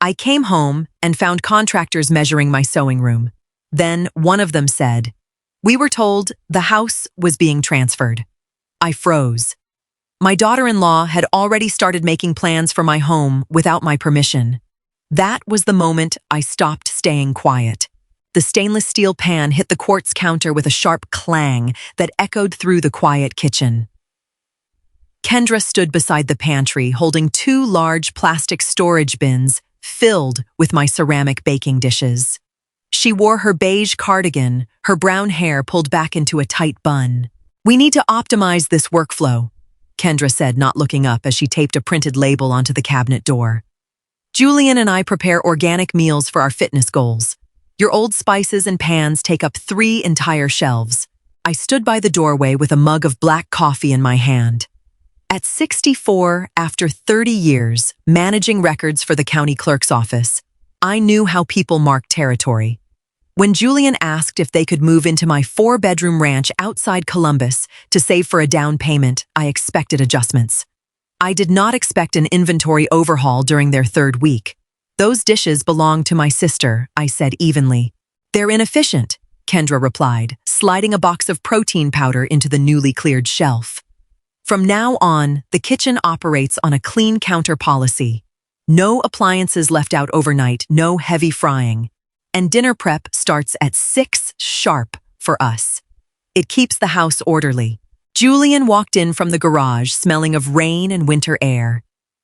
I came home and found contractors measuring my sewing room. Then one of them said, "We were told the house was being transferred." I froze. My daughter-in-law had already started making plans for my home without my permission. That was the moment I stopped staying quiet. The stainless steel pan hit the quartz counter with a sharp clang that echoed through the quiet kitchen. Kendra stood beside the pantry holding 2 large plastic storage bins filled with my ceramic baking dishes. She wore her beige cardigan, her brown hair pulled back into a tight bun. "We need to optimize this workflow," Kendra said, not looking up as she taped a printed label onto the cabinet door. "Julian and I prepare organic meals for our fitness goals. Your old spices and pans take up 3 entire shelves." I stood by the doorway with a mug of black coffee in my hand. At 64, after 30 years managing records for the county clerk's office, I knew how people marked territory. When Julian asked if they could move into my 4-bedroom ranch outside Columbus to save for a down payment, I expected adjustments. I did not expect an inventory overhaul during their 3rd week. "Those dishes belong to my sister," I said evenly. "They're inefficient," Kendra replied, sliding a box of protein powder into the newly cleared shelf. From now on, the kitchen operates on a clean counter policy. No appliances left out overnight, no heavy frying. And dinner prep starts at 6 sharp for us. It keeps the house orderly. Julian walked in from the garage smelling of rain and winter air.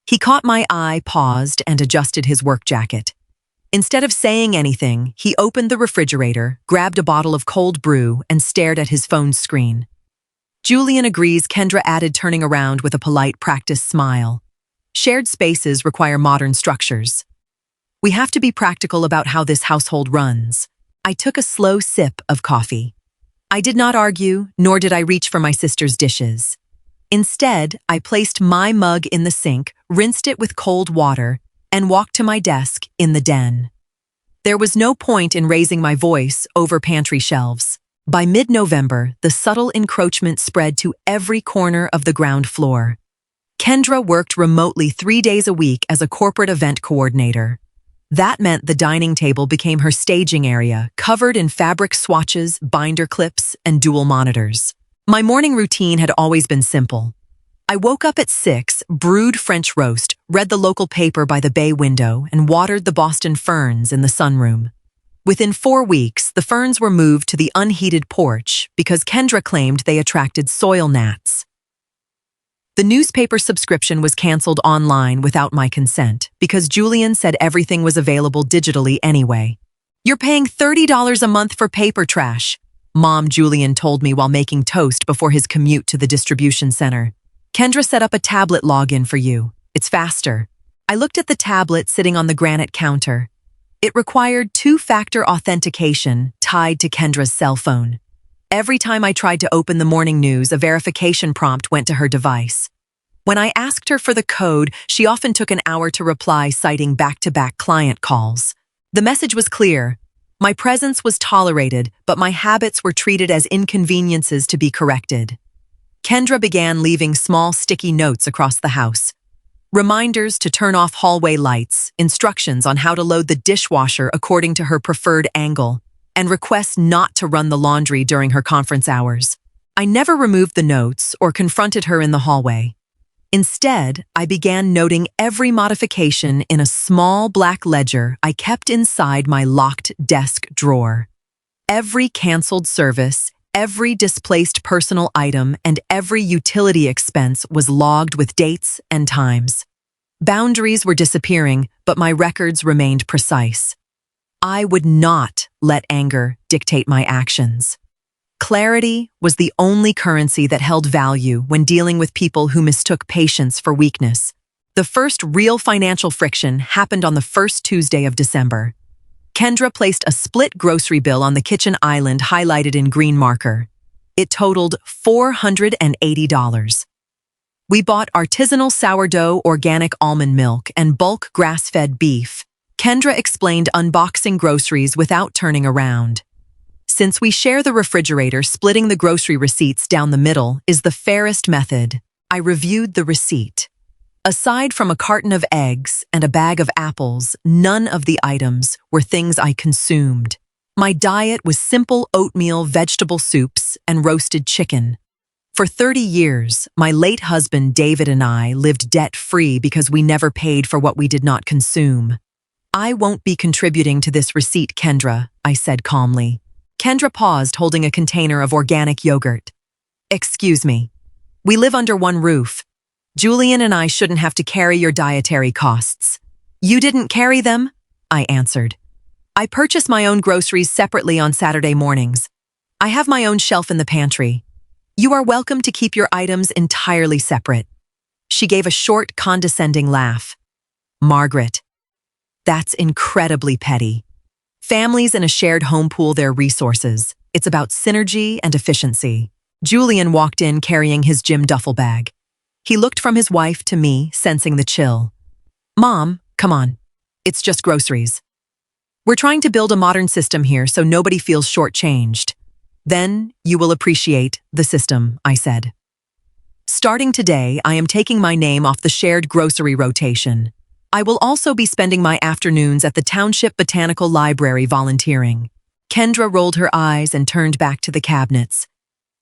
He caught my eye, paused, and adjusted his work jacket. Instead of saying anything, he opened the refrigerator, grabbed a bottle of cold brew, and stared at his phone screen. "Julian agrees," Kendra added, turning around with a polite, practiced smile. "Shared spaces require modern structures. We have to be practical about how this household runs." I took a slow sip of coffee. I did not argue, nor did I reach for my sister's dishes. Instead, I placed my mug in the sink, rinsed it with cold water, and walked to my desk in the den. There was no point in raising my voice over pantry shelves. By mid-November, the subtle encroachment spread to every corner of the ground floor. Kendra worked remotely 3 days a week as a corporate event coordinator. That meant the dining table became her staging area, covered in fabric swatches, binder clips, and dual monitors. My morning routine had always been simple. I woke up at 6, brewed French roast, read the local paper by the bay window, and watered the Boston ferns in the sunroom. Within 4 weeks, the ferns were moved to the unheated porch because Kendra claimed they attracted soil gnats. The newspaper subscription was canceled online without my consent because Julian said everything was available digitally anyway. "You're paying $30 a month for paper trash," Mom Julian told me while making toast before his commute to the distribution center. "Kendra set up a tablet login for you. It's faster." I looked at the tablet sitting on the granite counter. It required 2-factor authentication tied to Kendra's cell phone. Every time I tried to open the morning news, a verification prompt went to her device. When I asked her for the code, she often took an hour to reply, citing back-to-back client calls. The message was clear. My presence was tolerated, but my habits were treated as inconveniences to be corrected. Kendra began leaving small sticky notes across the house. Reminders to turn off hallway lights, instructions on how to load the dishwasher according to her preferred angle, and requests not to run the laundry during her conference hours. I never removed the notes or confronted her in the hallway. Instead, I began noting every modification in a small black ledger I kept inside my locked desk drawer. Every canceled service, every displaced personal item, and every utility expense was logged with dates and times. Boundaries were disappearing, but my records remained precise. I would not let anger dictate my actions. Clarity was the only currency that held value when dealing with people who mistook patience for weakness. The first real financial friction happened on the first Tuesday of December. Kendra placed a split grocery bill on the kitchen island highlighted in green marker. It totaled $480. We bought artisanal sourdough, organic almond milk, and bulk grass-fed beef. Kendra explained unboxing groceries without turning around. Since we share the refrigerator, splitting the grocery receipts down the middle is the fairest method. I reviewed the receipt. Aside from a carton of eggs and a bag of apples, none of the items were things I consumed. My diet was simple oatmeal, vegetable soups, and roasted chicken. For 30 years, my late husband David and I lived debt-free because we never paid for what we did not consume. "I won't be contributing to this receipt, Kendra," I said calmly. Kendra paused, holding a container of organic yogurt. "Excuse me. We live under one roof. Julian and I shouldn't have to carry your dietary costs." "You didn't carry them?" I answered. "I purchase my own groceries separately on Saturday mornings. I have my own shelf in the pantry. You are welcome to keep your items entirely separate." She gave a short, condescending laugh. "Margaret, that's incredibly petty. Families in a shared home pool their resources. It's about synergy and efficiency." Julian walked in carrying his gym duffel bag. He looked from his wife to me, sensing the chill. "Mom, come on. It's just groceries. We're trying to build a modern system here so nobody feels shortchanged." "Then you will appreciate the system," I said. "Starting today, I am taking my name off the shared grocery rotation. I will also be spending my afternoons at the Township Botanical Library volunteering." Kendra rolled her eyes and turned back to the cabinets.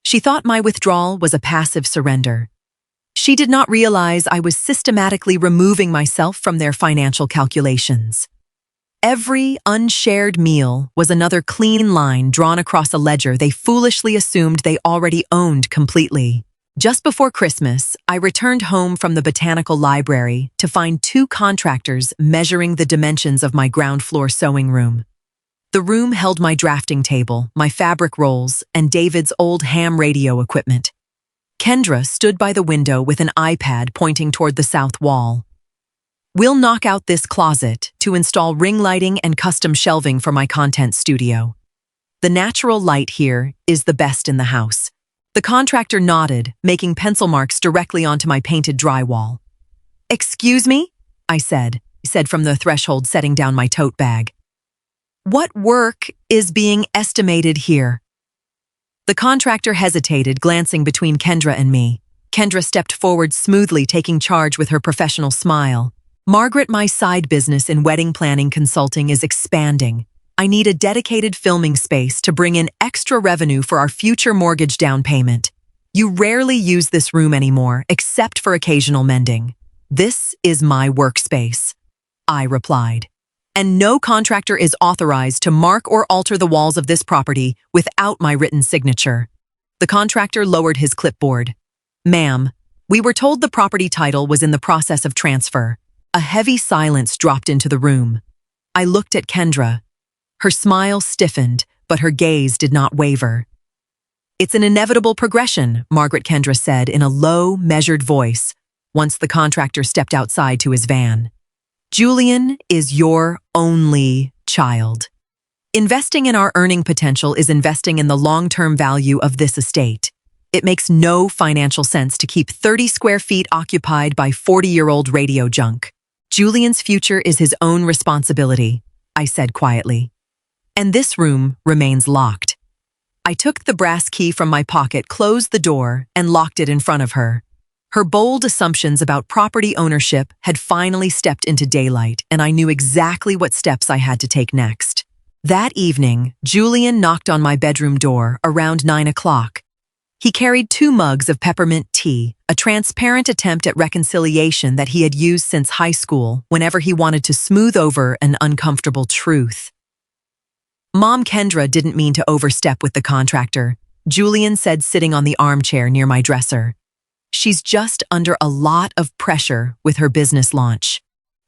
She thought my withdrawal was a passive surrender. She did not realize I was systematically removing myself from their financial calculations. Every unshared meal was another clean line drawn across a ledger they foolishly assumed they already owned completely. Just before Christmas, I returned home from the Botanical Library to find 2 contractors measuring the dimensions of my ground floor sewing room. The room held my drafting table, my fabric rolls, and David's old ham radio equipment. Kendra stood by the window with an iPad pointing toward the south wall. "We'll knock out this closet to install ring lighting and custom shelving for my content studio. The natural light here is the best in the house." The contractor nodded, making pencil marks directly onto my painted drywall. "Excuse me?" I said from the threshold, setting down my tote bag. "What work is being estimated here?" The contractor hesitated, glancing between Kendra and me. Kendra stepped forward smoothly, taking charge with her professional smile. "Margaret, my side business in wedding planning consulting is expanding. I need a dedicated filming space to bring in extra revenue for our future mortgage down payment. You rarely use this room anymore, except for occasional mending. This is my workspace," I replied. "And no contractor is authorized to mark or alter the walls of this property without my written signature." The contractor lowered his clipboard. "Ma'am, we were told the property title was in the process of transfer." A heavy silence dropped into the room. I looked at Kendra. Her smile stiffened, but her gaze did not waver. "It's an inevitable progression," Margaret Kendra said in a low, measured voice, once the contractor stepped outside to his van. "Julian is your only child. Investing in our earning potential is investing in the long-term value of this estate. It makes no financial sense to keep 30 square feet occupied by 40-year-old radio junk. Julian's future is his own responsibility," I said quietly. "And this room remains locked." I took the brass key from my pocket, closed the door, and locked it in front of her. Her bold assumptions about property ownership had finally stepped into daylight, and I knew exactly what steps I had to take next. That evening, Julian knocked on my bedroom door around 9 o'clock. He carried 2 mugs of peppermint tea, a transparent attempt at reconciliation that he had used since high school whenever he wanted to smooth over an uncomfortable truth. "Mom, Kendra didn't mean to overstep with the contractor," Julian said, sitting on the armchair near my dresser. "She's just under a lot of pressure with her business launch.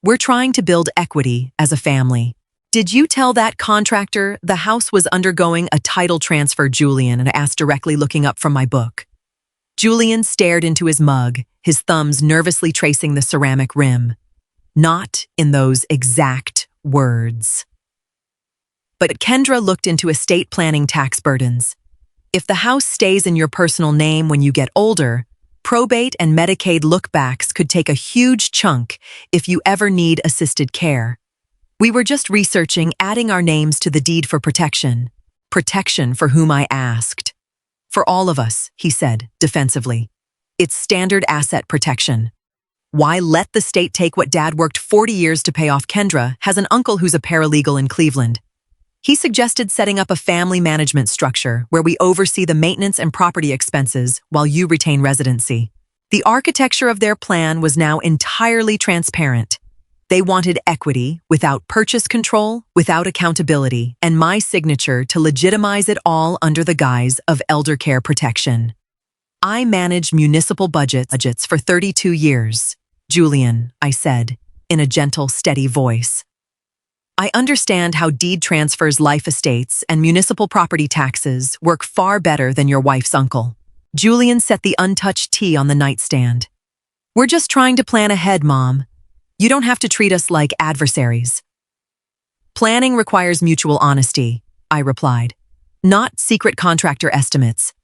We're trying to build equity as a family." "Did you tell that contractor the house was undergoing a title transfer?" Julian asked, directly looking up from my book. Julian stared into his mug, his thumbs nervously tracing the ceramic rim. "Not in those exact words." But Kendra looked into estate planning tax burdens. "If the house stays in your personal name when you get older, probate and Medicaid lookbacks could take a huge chunk if you ever need assisted care. We were just researching adding our names to the deed for protection." "Protection for whom?" I asked. "For all of us," he said defensively. "It's standard asset protection." Why let the state take what Dad worked 40 years to pay off? Kendra has an uncle who's a paralegal in Cleveland. He suggested setting up a family management structure where we oversee the maintenance and property expenses while you retain residency. The architecture of their plan was now entirely transparent. They wanted equity without purchase control, without accountability, and my signature to legitimize it all under the guise of elder care protection. I managed municipal budgets for 32 years. Julian, I said, in a gentle, steady voice. I understand how deed transfers, life estates, and municipal property taxes work far better than your wife's uncle. Julian set the untouched tea on the nightstand. We're just trying to plan ahead, Mom. You don't have to treat us like adversaries. Planning requires mutual honesty, I replied, not secret contractor estimates.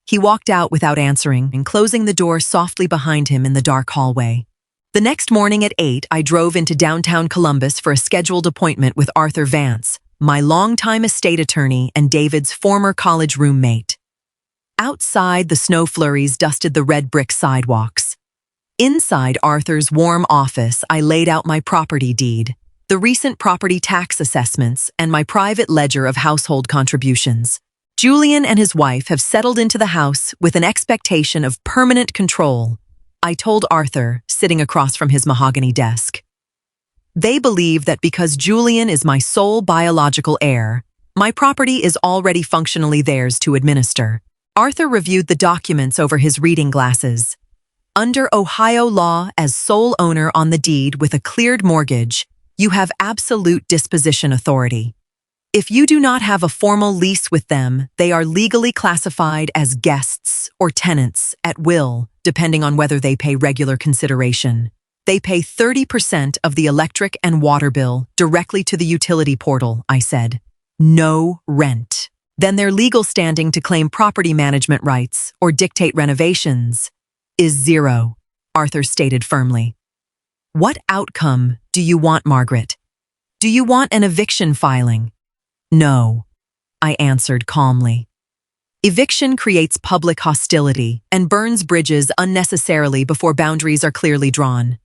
He walked out without answering and closing the door softly behind him in the dark hallway. The next morning at 8, I drove into downtown Columbus for a scheduled appointment with Arthur Vance, my longtime estate attorney and David's former college roommate. Outside, the snow flurries dusted the red brick sidewalks. Inside Arthur's warm office, I laid out my property deed, the recent property tax assessments, and my private ledger of household contributions. Julian and his wife have settled into the house with an expectation of permanent control, I told Arthur, sitting across from his mahogany desk. They believe that because Julian is my sole biological heir, my property is already functionally theirs to administer. Arthur reviewed the documents over his reading glasses. Under Ohio law, as sole owner on the deed with a cleared mortgage, you have absolute disposition authority. If you do not have a formal lease with them, they are legally classified as guests or tenants at will, depending on whether they pay regular consideration. They pay 30% of the electric and water bill directly to the utility portal, I said. No rent. Then their legal standing to claim property management rights or dictate renovations is zero, Arthur stated firmly. What outcome do you want, Margaret? Do you want an eviction filing? No, I answered calmly. Eviction creates public hostility and burns bridges unnecessarily before boundaries are clearly drawn.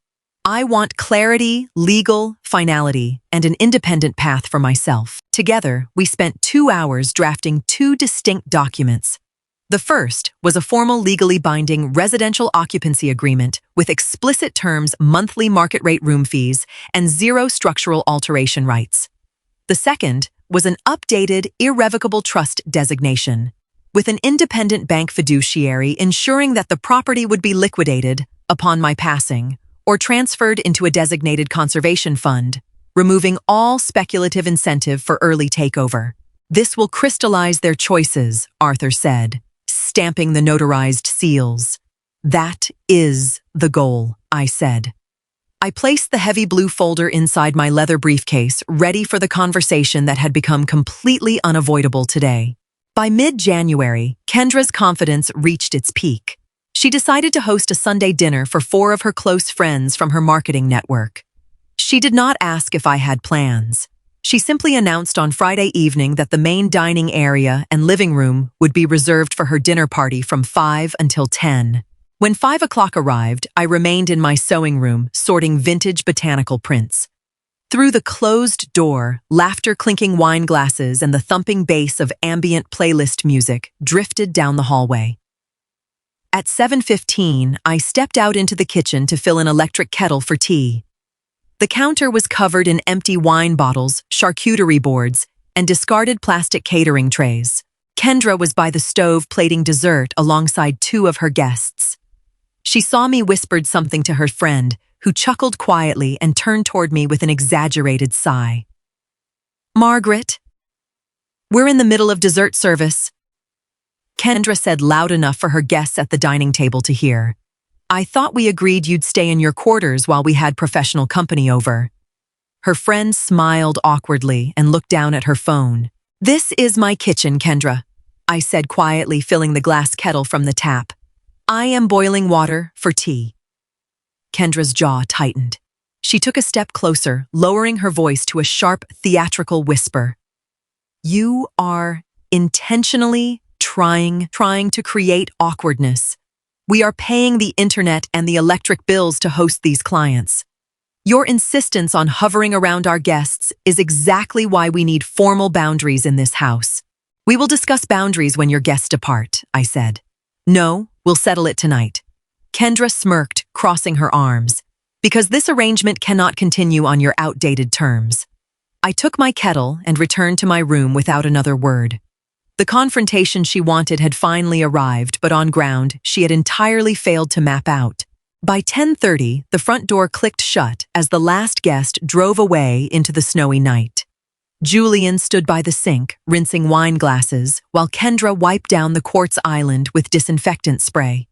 I want clarity, legal finality, and an independent path for myself. Together, we spent 2 hours drafting 2 distinct documents. The first was a formal legally binding residential occupancy agreement with explicit terms, monthly market rate room fees, and 0 structural alteration rights. The second was an updated, irrevocable trust designation, with an independent bank fiduciary ensuring that the property would be liquidated upon my passing or transferred into a designated conservation fund, removing all speculative incentive for early takeover. This will crystallize their choices, Arthur said, stamping the notarized seals. That is the goal, I said. I placed the heavy blue folder inside my leather briefcase, ready for the conversation that had become completely unavoidable today. By mid-January, Kendra's confidence reached its peak. She decided to host a Sunday dinner for 4 of her close friends from her marketing network. She did not ask if I had plans. She simply announced on Friday evening that the main dining area and living room would be reserved for her dinner party from 5 until 10. When 5 o'clock arrived, I remained in my sewing room, sorting vintage botanical prints. Through the closed door, laughter, clinking wine glasses, and the thumping bass of ambient playlist music drifted down the hallway. At 7:15, I stepped out into the kitchen to fill an electric kettle for tea. The counter was covered in empty wine bottles, charcuterie boards, and discarded plastic catering trays. Kendra was by the stove plating dessert alongside 2 of her guests. She saw me, whispered something to her friend, who chuckled quietly and turned toward me with an exaggerated sigh. Margaret, we're in the middle of dessert service, Kendra said loud enough for her guests at the dining table to hear. I thought we agreed you'd stay in your quarters while we had professional company over. Her friend smiled awkwardly and looked down at her phone. This is my kitchen, Kendra, I said quietly, filling the glass kettle from the tap. I am boiling water for tea. Kendra's jaw tightened. She took a step closer, lowering her voice to a sharp, theatrical whisper. You are intentionally trying to create awkwardness. We are paying the internet and the electric bills to host these clients. Your insistence on hovering around our guests is exactly why we need formal boundaries in this house. We will discuss boundaries when your guests depart, I said. No, we'll settle it tonight. Kendra smirked, crossing her arms. Because this arrangement cannot continue on your outdated terms. I took my kettle and returned to my room without another word. The confrontation she wanted had finally arrived, but on ground, she had entirely failed to map out. By 10:30, the front door clicked shut as the last guest drove away into the snowy night. Julian stood by the sink, rinsing wine glasses, while Kendra wiped down the quartz island with disinfectant spray.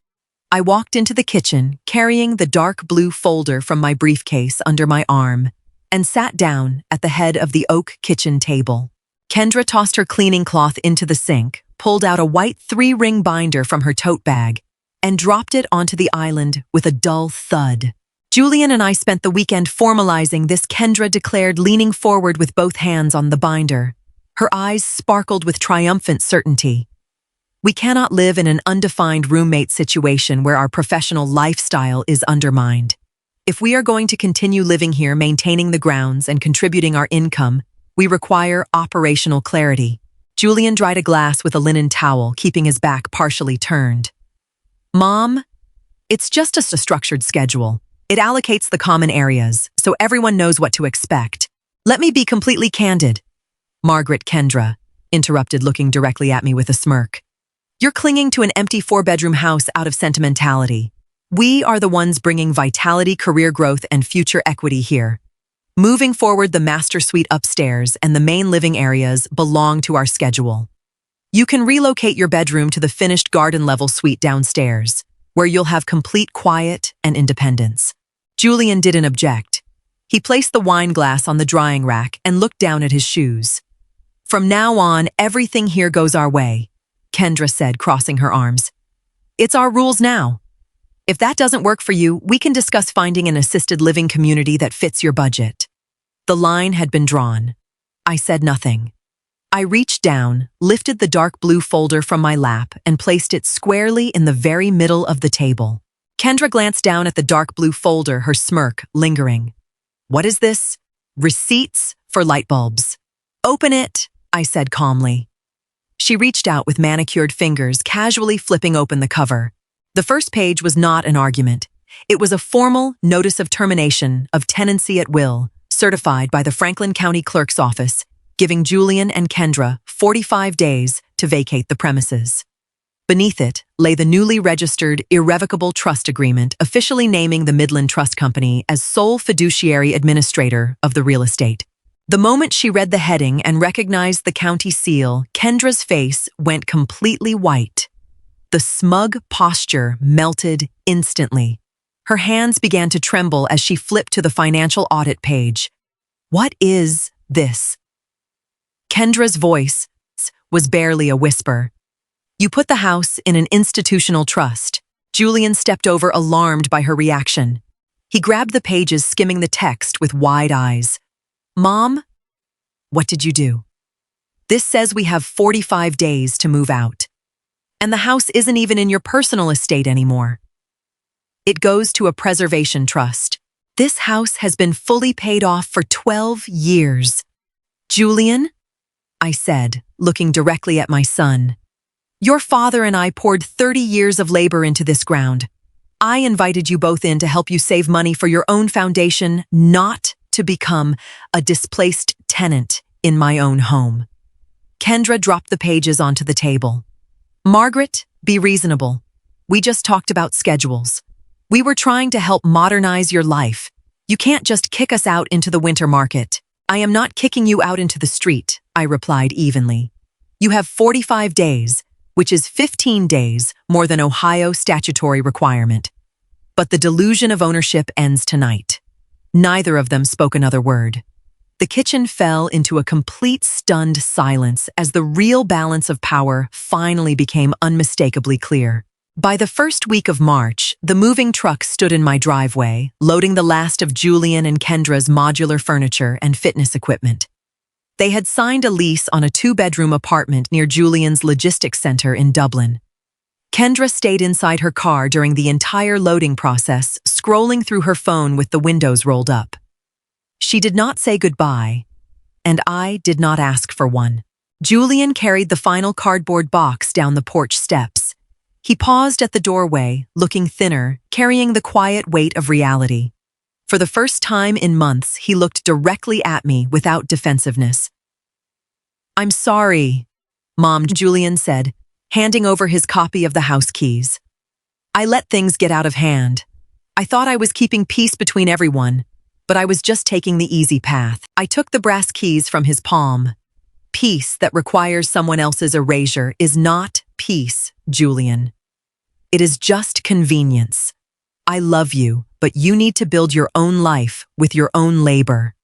I walked into the kitchen, carrying the dark blue folder from my briefcase under my arm, and sat down at the head of the oak kitchen table. Kendra tossed her cleaning cloth into the sink, pulled out a white 3-ring binder from her tote bag, and dropped it onto the island with a dull thud. Julian and I spent the weekend formalizing this, Kendra declared, leaning forward with both hands on the binder. Her eyes sparkled with triumphant certainty. We cannot live in an undefined roommate situation where our professional lifestyle is undermined. If we are going to continue living here, maintaining the grounds, and contributing our income, we require operational clarity. Julian dried a glass with a linen towel, keeping his back partially turned. Mom, it's just a structured schedule. It allocates the common areas, so everyone knows what to expect. Let me be completely candid. Margaret Kendra interrupted, looking directly at me with a smirk. You're clinging to an empty 4-bedroom house out of sentimentality. We are the ones bringing vitality, career growth, and future equity here. Moving forward, the master suite upstairs and the main living areas belong to our schedule. You can relocate your bedroom to the finished garden-level suite downstairs, where you'll have complete quiet and independence. Julian didn't object. He placed the wine glass on the drying rack and looked down at his shoes. From now on, everything here goes our way, Kendra said, crossing her arms. It's our rules now. If that doesn't work for you, we can discuss finding an assisted living community that fits your budget. The line had been drawn. I said nothing. I reached down, lifted the dark blue folder from my lap, and placed it squarely in the very middle of the table. Kendra glanced down at the dark blue folder, her smirk lingering. What is this? Receipts for light bulbs. Open it, I said calmly. She reached out with manicured fingers, casually flipping open the cover. The first page was not an argument. It was a formal notice of termination of tenancy at will, certified by the Franklin County Clerk's Office, giving Julian and Kendra 45 days to vacate the premises. Beneath it lay the newly registered irrevocable trust agreement, officially naming the Midland Trust Company as sole fiduciary administrator of the real estate. The moment she read the heading and recognized the county seal, Kendra's face went completely white. The smug posture melted instantly. Her hands began to tremble as she flipped to the financial audit page. What is this? Kendra's voice was barely a whisper. You put the house in an institutional trust. Julian stepped over, alarmed by her reaction. He grabbed the pages, skimming the text with wide eyes. Mom, what did you do? This says we have 45 days to move out. And the house isn't even in your personal estate anymore. It goes to a preservation trust. This house has been fully paid off for 12 years. Julian, I said, looking directly at my son. Your father and I poured 30 years of labor into this ground. I invited you both in to help you save money for your own foundation, not to become a displaced tenant in my own home. Kendra dropped the pages onto the table. Margaret, be reasonable. We just talked about schedules. We were trying to help modernize your life. You can't just kick us out into the winter market. I am not kicking you out into the street, I replied evenly. You have 45 days, which is 15 days more than Ohio statutory requirement. But the delusion of ownership ends tonight. Neither of them spoke another word. The kitchen fell into a complete stunned silence as the real balance of power finally became unmistakably clear. By the first week of March, the moving truck stood in my driveway, loading the last of Julian and Kendra's modular furniture and fitness equipment. They had signed a lease on a 2-bedroom apartment near Julian's logistics center in Dublin. Kendra stayed inside her car during the entire loading process, scrolling through her phone with the windows rolled up. She did not say goodbye, and I did not ask for one. Julian carried the final cardboard box down the porch steps. He paused at the doorway, looking thinner, carrying the quiet weight of reality. For the first time in months, he looked directly at me without defensiveness. "I'm sorry," Mom, Julian said, handing over his copy of the house keys. "I let things get out of hand. I thought I was keeping peace between everyone, but I was just taking the easy path." I took the brass keys from his palm. "Peace that requires someone else's erasure is not peace, Julian. It is just convenience. I love you, but you need to build your own life with your own labor."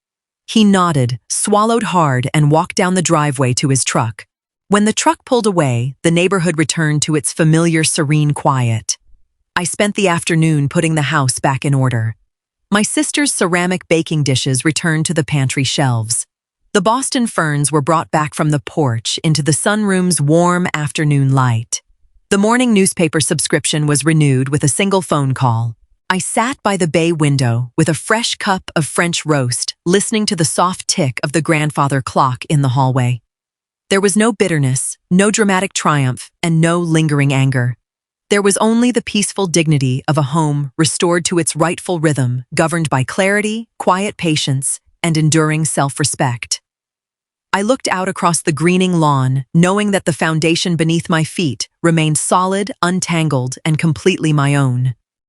He nodded, swallowed hard, and walked down the driveway to his truck. When the truck pulled away, the neighborhood returned to its familiar serene quiet. I spent the afternoon putting the house back in order. My sister's ceramic baking dishes returned to the pantry shelves. The Boston ferns were brought back from the porch into the sunroom's warm afternoon light. The morning newspaper subscription was renewed with a single phone call. I sat by the bay window with a fresh cup of French roast, listening to the soft tick of the grandfather clock in the hallway. There was no bitterness, no dramatic triumph, and no lingering anger. There was only the peaceful dignity of a home restored to its rightful rhythm, governed by clarity, quiet patience, and enduring self-respect. I looked out across the greening lawn, knowing that the foundation beneath my feet remained solid, untangled, and completely my own.